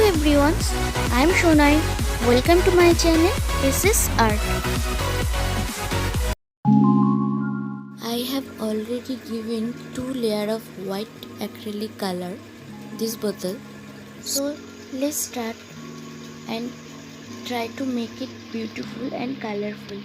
everyone, I'm Shonai. Welcome to my channel. This is Art. I have already given 2 layers of white acrylic color this bottle. So let's start and try to make it beautiful and colorful.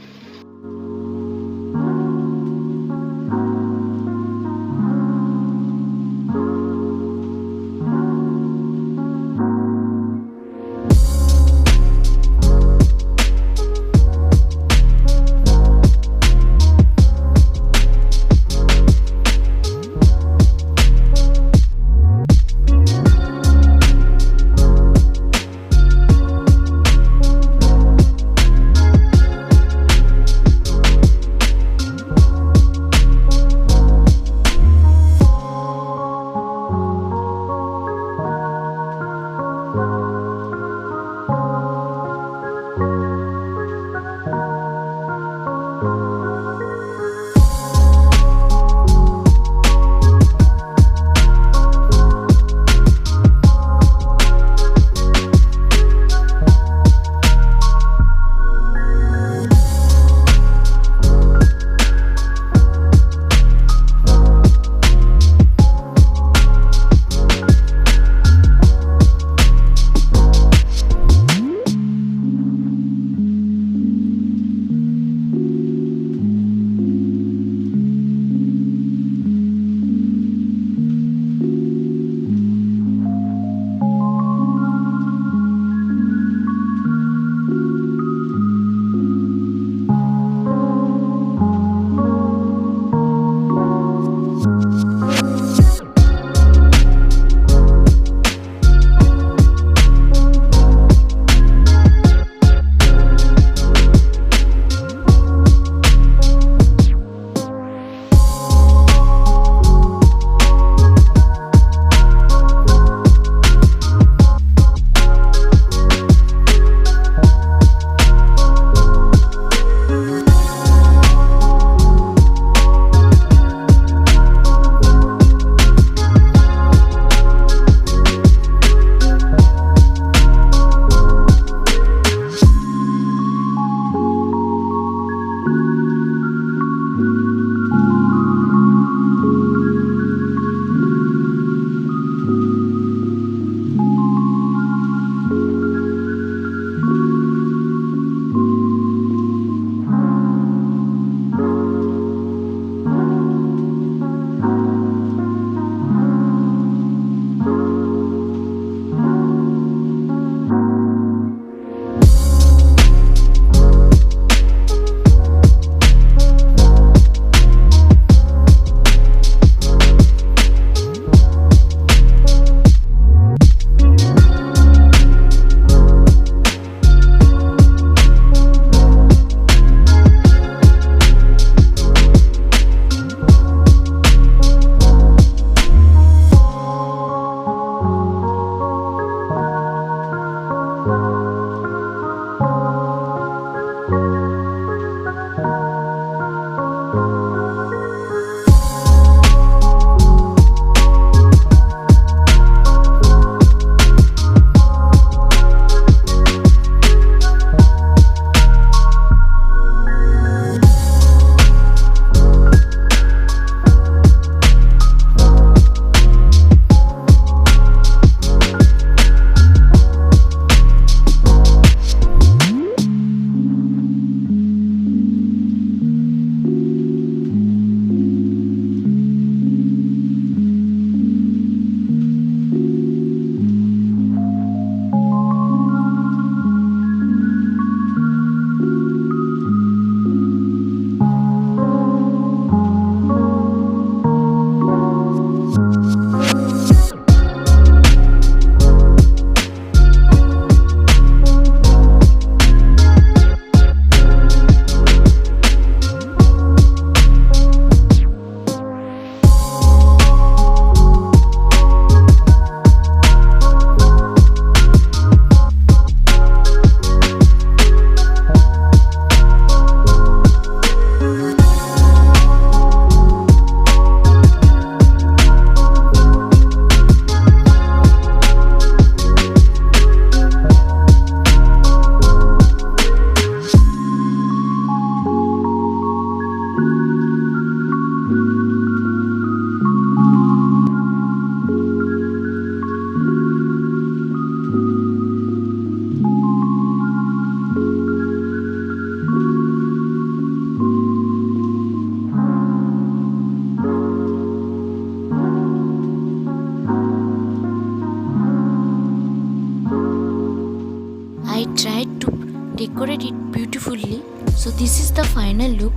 decorate it beautifully. So this is the final look.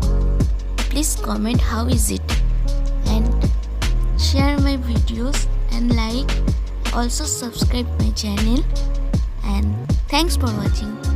Please comment how is it, and share my videos and like. Also subscribe my channel, and thanks for watching.